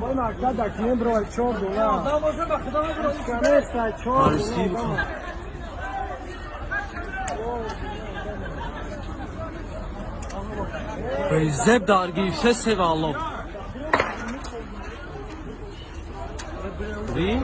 Bana kadar kim bro çok dolar. Adam olsa bak adam bro. Kanesa çok dolar. Zeb dargi se sevalo. Ri?